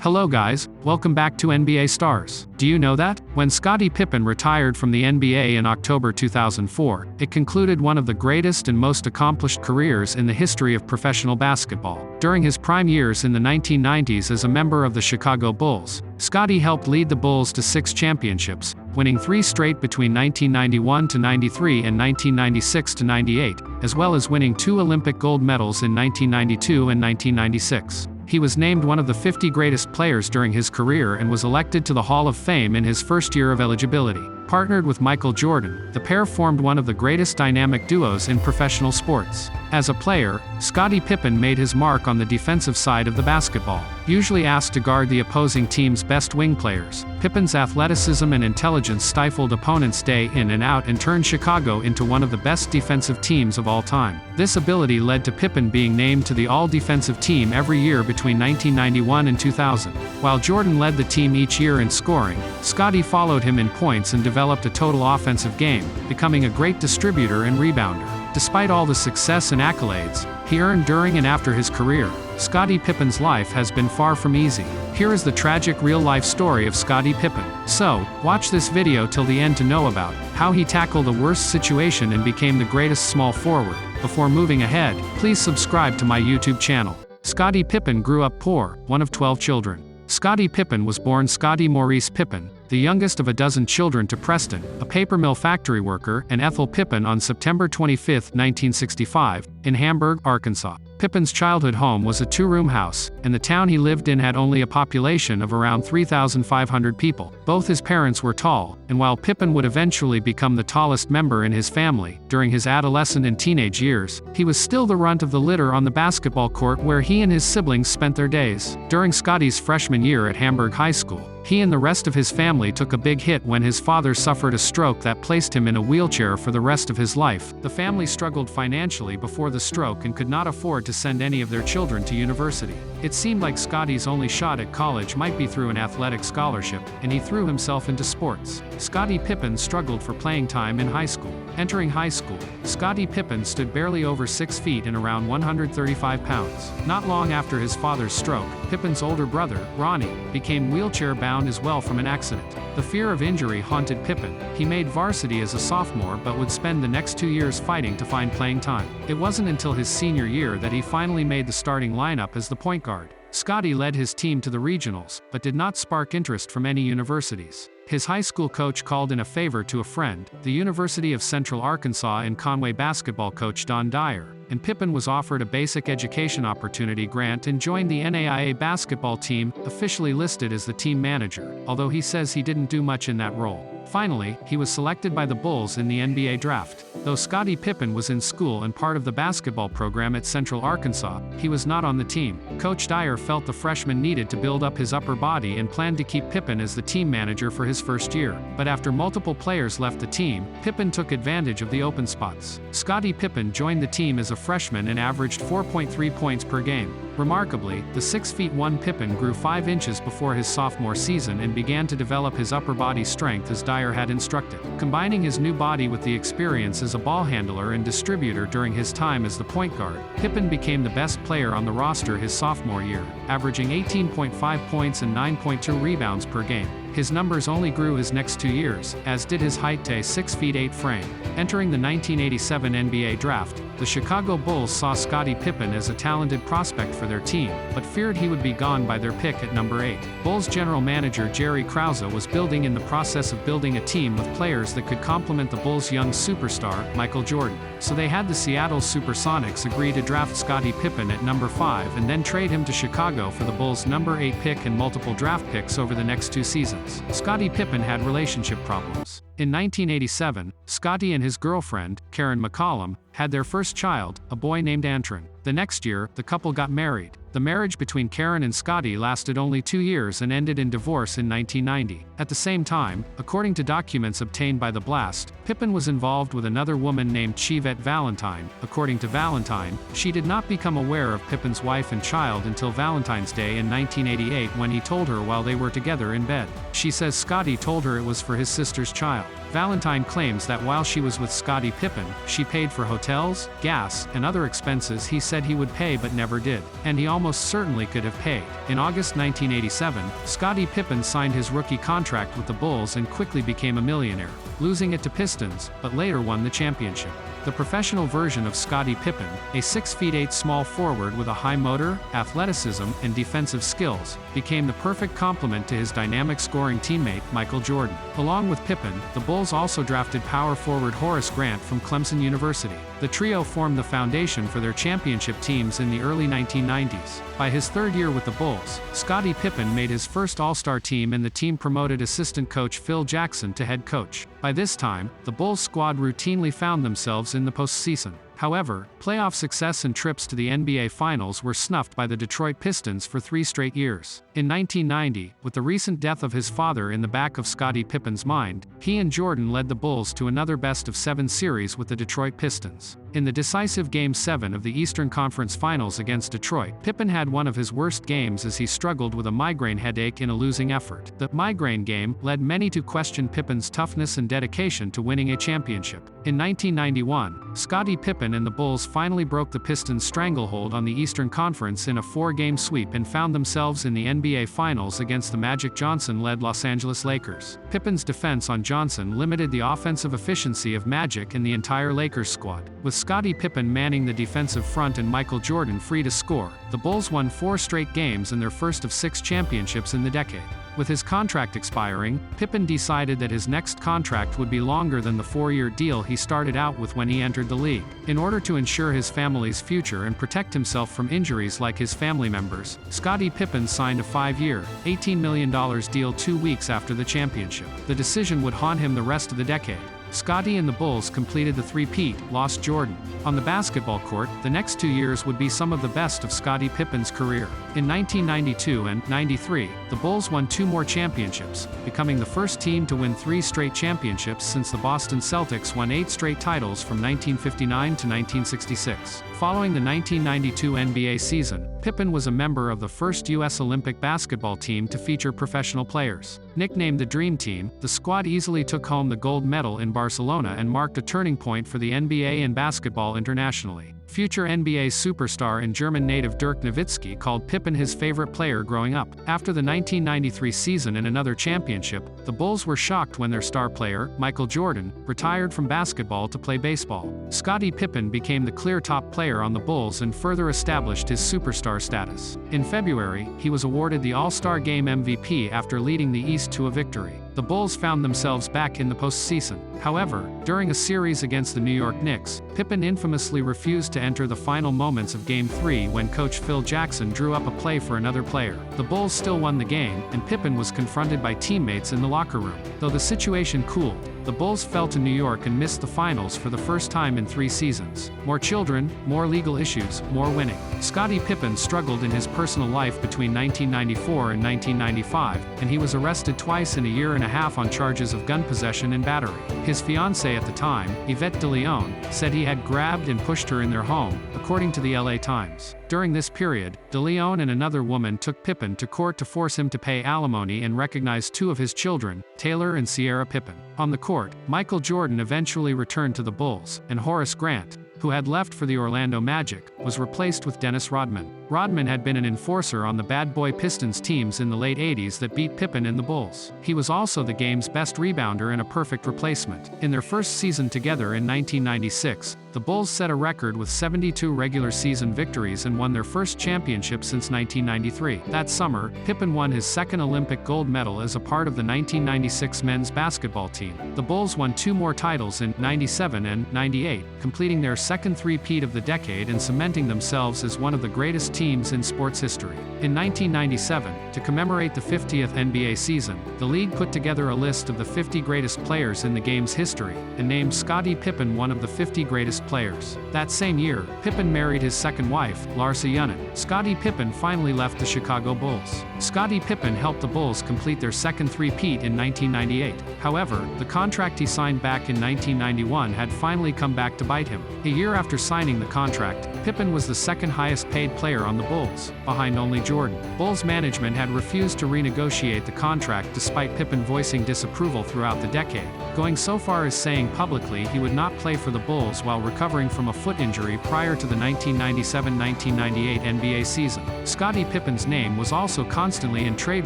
Hello guys, welcome back to NBA Stars. Do you know that? When Scottie Pippen retired from the NBA in October 2004, it concluded one of the greatest and most accomplished careers in the history of professional basketball. During his prime years in the 1990s as a member of the Chicago Bulls, Scottie helped lead the Bulls to 6 championships, winning 3 straight between 1991 to 93 and 1996 to 98, as well as winning 2 Olympic gold medals in 1992 and 1996. He was named one of the 50 greatest players during his career and was elected to the Hall of Fame in his first year of eligibility. Partnered with Michael Jordan, the pair formed one of the greatest dynamic duos in professional sports. As a player, Scottie Pippen made his mark on the defensive side of the basketball. Usually asked to guard the opposing team's best wing players, Pippen's athleticism and intelligence stifled opponents day in and out and turned Chicago into one of the best defensive teams of all time. This ability led to Pippen being named to the All-Defensive Team every year between 1991 and 2000. While Jordan led the team each year in scoring, Scottie followed him in points and developed a total offensive game, becoming a great distributor and rebounder. Despite all the success and accolades he earned during and after his career, Scottie Pippen's life has been far from easy. Here is the tragic real-life story of Scottie Pippen. So, watch this video till the end to know about how he tackled the worst situation and became the greatest small forward. Before moving ahead, please subscribe to my YouTube channel. Scottie Pippen grew up poor, one of 12 children. Scottie Pippen was born Scottie Maurice Pippen, the youngest of a dozen children, to Preston, a paper mill factory worker, and Ethel Pippen on September 25, 1965, in Hamburg, Arkansas. Pippen's childhood home was a 2-room house, and the town he lived in had only a population of around 3,500 people. Both his parents were tall, and while Pippen would eventually become the tallest member in his family, during his adolescent and teenage years, he was still the runt of the litter on the basketball court where he and his siblings spent their days. During Scottie's freshman year at Hamburg High School, he and the rest of his family took a big hit when his father suffered a stroke that placed him in a wheelchair for the rest of his life. The family struggled financially before the stroke and could not afford to send any of their children to university. It seemed like Scottie's only shot at college might be through an athletic scholarship, and he threw himself into sports. Scottie Pippen struggled for playing time in high school. Entering high school, Scottie Pippen stood barely over 6 feet and around 135 pounds. Not long after his father's stroke, Pippen's older brother, Ronnie, became wheelchair-bound as well from an accident. The fear of injury haunted Pippen. He made varsity as a sophomore but would spend the next 2 years fighting to find playing time. It wasn't until his senior year that he finally made the starting lineup as the point guard. Scottie led his team to the regionals, but did not spark interest from any universities. His high school coach called in a favor to a friend, the University of Central Arkansas in Conway basketball coach Don Dyer, and Pippen was offered a basic education opportunity grant and joined the NAIA basketball team, officially listed as the team manager, although he says he didn't do much in that role. Finally, he was selected by the Bulls in the NBA draft. Though Scottie Pippen was in school and part of the basketball program at Central Arkansas, he was not on the team. Coach Dyer felt the freshman needed to build up his upper body and planned to keep Pippen as the team manager for his first year. But after multiple players left the team, Pippen took advantage of the open spots. Scottie Pippen joined the team as a freshman and averaged 4.3 points per game. Remarkably, the 6'1" Pippen grew 5 inches before his sophomore season and began to develop his upper body strength as Dyer had instructed. Combining his new body with the experience as a ball handler and distributor during his time as the point guard, Pippen became the best player on the roster his sophomore year, averaging 18.5 points and 9.2 rebounds per game. His numbers only grew his next 2 years, as did his height to a 6'8" frame. Entering the 1987 NBA draft, the Chicago Bulls saw Scottie Pippen as a talented prospect for their team, but feared he would be gone by their pick at number 8. Bulls general manager Jerry Krause was in the process of building a team with players that could complement the Bulls' young superstar, Michael Jordan. So they had the Seattle Supersonics agree to draft Scottie Pippen at number 5 and then trade him to Chicago for the Bulls' number 8 pick and multiple draft picks over the next 2 seasons. Scottie Pippen had relationship problems. In 1987, Scottie and his girlfriend, Karen McCollum, had their first child, a boy named Antron. The next year, the couple got married. The marriage between Karen and Scottie lasted only 2 years and ended in divorce in 1990. At the same time, according to documents obtained by The Blast, Pippen was involved with another woman named Chivette Valentine. According to Valentine, she did not become aware of Pippen's wife and child until Valentine's Day in 1988 when he told her while they were together in bed. She says Scottie told her it was for his sister's child. Valentine claims that while she was with Scottie Pippen, she paid for hotels, gas, and other expenses he said he would pay but never did. And he almost certainly could have paid. In August 1987, Scottie Pippen signed his rookie contract with the Bulls and quickly became a millionaire, losing it to Pistons, but later won the championship. The professional version of Scottie Pippen, a 6'8" small forward with a high motor, athleticism, and defensive skills, became the perfect complement to his dynamic scoring teammate, Michael Jordan. Along with Pippen, the Bulls also drafted power forward Horace Grant from Clemson University. The trio formed the foundation for their championship teams in the early 1990s. By his third year with the Bulls, Scottie Pippen made his first All-Star team and the team promoted assistant coach Phil Jackson to head coach. By this time, the Bulls squad routinely found themselves in the postseason. However, playoff success and trips to the NBA Finals were snuffed by the Detroit Pistons for 3 straight years. In 1990, with the recent death of his father in the back of Scottie Pippen's mind, he and Jordan led the Bulls to another best-of-7 series with the Detroit Pistons. In the decisive Game 7 of the Eastern Conference Finals against Detroit, Pippen had one of his worst games as he struggled with a migraine headache in a losing effort. The migraine game led many to question Pippen's toughness and dedication to winning a championship. In 1991, Scottie Pippen and the Bulls finally broke the Pistons' stranglehold on the Eastern Conference in a 4-game sweep and found themselves in the NBA Finals against the Magic Johnson-led Los Angeles Lakers. Pippen's defense on Johnson limited the offensive efficiency of Magic and the entire Lakers squad. With Scottie Pippen manning the defensive front and Michael Jordan free to score, the Bulls won 4 straight games and their first of 6 championships in the decade. With his contract expiring, Pippen decided that his next contract would be longer than the 4-year deal he started out with when he entered the league. In order to ensure his family's future and protect himself from injuries like his family members, Scottie Pippen signed a 5-year, $18 million deal 2 weeks after the championship. The decision would haunt him the rest of the decade. Scottie and the Bulls completed the three-peat, lost Jordan. On the basketball court, the next 2 years would be some of the best of Scottie Pippen's career. In 1992 and 93, the Bulls won 2 more championships, becoming the first team to win 3 straight championships since the Boston Celtics won 8 straight titles from 1959 to 1966. Following the 1992 NBA season, Pippen was a member of the first U.S. Olympic basketball team to feature professional players. Nicknamed the Dream Team, the squad easily took home the gold medal in Barcelona and marked a turning point for the NBA and basketball internationally. Future NBA superstar and German native Dirk Nowitzki called Pippen his favorite player growing up. After the 1993 season and another championship, the Bulls were shocked when their star player, Michael Jordan, retired from basketball to play baseball. Scottie Pippen became the clear top player on the Bulls and further established his superstar status. In February, he was awarded the All-Star Game MVP after leading the East to a victory. The Bulls found themselves back in the postseason. However, during a series against the New York Knicks, Pippen infamously refused to enter the final moments of Game 3 when coach Phil Jackson drew up a play for another player. The Bulls still won the game, and Pippen was confronted by teammates in the locker room. Though the situation cooled, the Bulls fell to New York and missed the finals for the first time in 3 seasons. More children, more legal issues, more winning. Scottie Pippen struggled in his personal life between 1994 and 1995, and he was arrested twice in a year and a half on charges of gun possession and battery. His fiancée at the time, Yvette de Leon, said he had grabbed and pushed her in their home, according to the LA Times. During this period, de Leon and another woman took Pippen to court to force him to pay alimony and recognize 2 of his children, Taylor and Sierra Pippen. On the court, Michael Jordan eventually returned to the Bulls, and Horace Grant, who had left for the Orlando Magic, was replaced with Dennis Rodman. Rodman had been an enforcer on the Bad Boy Pistons teams in the late 80s that beat Pippen and the Bulls. He was also the game's best rebounder and a perfect replacement. In their first season together in 1996, the Bulls set a record with 72 regular season victories and won their first championship since 1993. That summer, Pippen won his second Olympic gold medal as a part of the 1996 men's basketball team. The Bulls won 2 more titles in '97 and '98, completing their second three-peat of the decade and cementing themselves as one of the greatest teams in sports history. In 1997, to commemorate the 50th NBA season, the league put together a list of the 50 greatest players in the game's history, and named Scottie Pippen one of the 50 greatest players. That same year, Pippen married his second wife, Larsa Yunnan. Scottie Pippen finally left the Chicago Bulls. Scottie Pippen helped the Bulls complete their second three-peat in 1998. However, the contract he signed back in 1991 had finally come back to bite him. A year after signing the contract, Pippen was the second highest paid player on on the Bulls, behind only Jordan. Bulls management had refused to renegotiate the contract despite Pippen voicing disapproval throughout the decade, going so far as saying publicly he would not play for the Bulls while recovering from a foot injury prior to the 1997-1998 NBA season. Scottie Pippen's name was also constantly in trade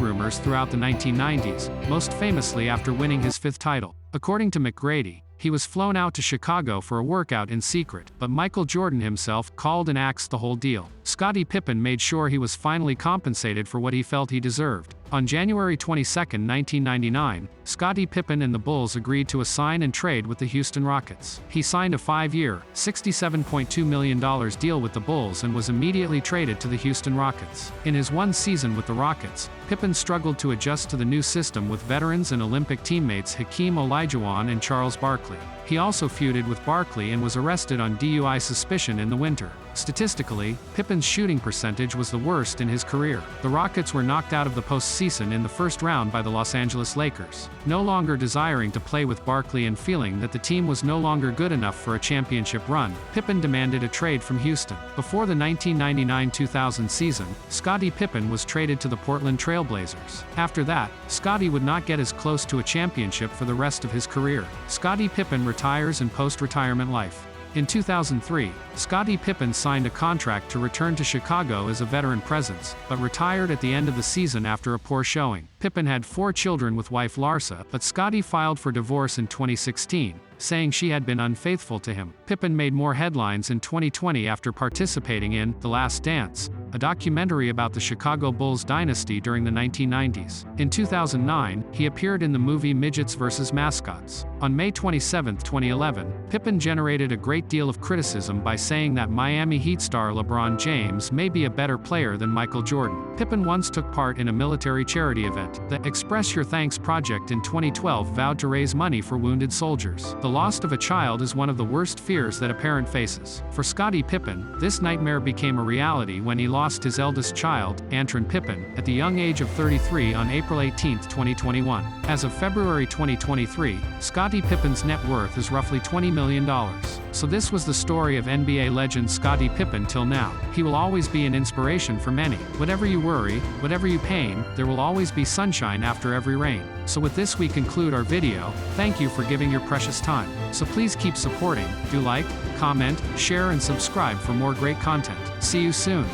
rumors throughout the 1990s, most famously after winning his fifth title. According to McGrady, he was flown out to Chicago for a workout in secret, but Michael Jordan himself called and axed the whole deal. Scottie Pippen made sure he was finally compensated for what he felt he deserved. On January 22, 1999, Scottie Pippen and the Bulls agreed to a sign and trade with the Houston Rockets. He signed a 5-year, $67.2 million deal with the Bulls and was immediately traded to the Houston Rockets. In his one season with the Rockets, Pippen struggled to adjust to the new system with veterans and Olympic teammates Hakeem Olajuwon and Charles Barkley. He also feuded with Barkley and was arrested on DUI suspicion in the winter. Statistically, Pippen's shooting percentage was the worst in his career. The Rockets were knocked out of the postseason in the first round by the Los Angeles Lakers. No longer desiring to play with Barkley and feeling that the team was no longer good enough for a championship run, Pippen demanded a trade from Houston. Before the 1999-2000 season, Scottie Pippen was traded to the Portland Trail Blazers. After that, Scottie would not get as close to a championship for the rest of his career. Scottie Pippen retires in post-retirement life. In 2003, Scottie Pippen signed a contract to return to Chicago as a veteran presence, but retired at the end of the season after a poor showing. Pippen had 4 children with wife Larsa, but Scottie filed for divorce in 2016, saying she had been unfaithful to him. Pippen made more headlines in 2020 after participating in The Last Dance, a documentary about the Chicago Bulls dynasty during the 1990s. In 2009, he appeared in the movie Midgets vs. Mascots. On May 27, 2011, Pippen generated a great deal of criticism by saying that Miami Heat star LeBron James may be a better player than Michael Jordan. Pippen once took part in a military charity event. The Express Your Thanks project in 2012 vowed to raise money for wounded soldiers. The loss of a child is one of the worst fears that a parent faces. For Scottie Pippen, this nightmare became a reality when he lost his eldest child, Antron Pippen, at the young age of 33 on April 18, 2021. As of February 2023, Scottie Pippen's net worth is roughly $20 million. So this was the story of NBA legend Scottie Pippen till now. He will always be an inspiration for many. Whatever you worry, whatever you pain, there will always be sunshine after every rain. So with this we conclude our video. Thank you for giving your precious time. So please keep supporting, do like, comment, share and subscribe for more great content. See you soon.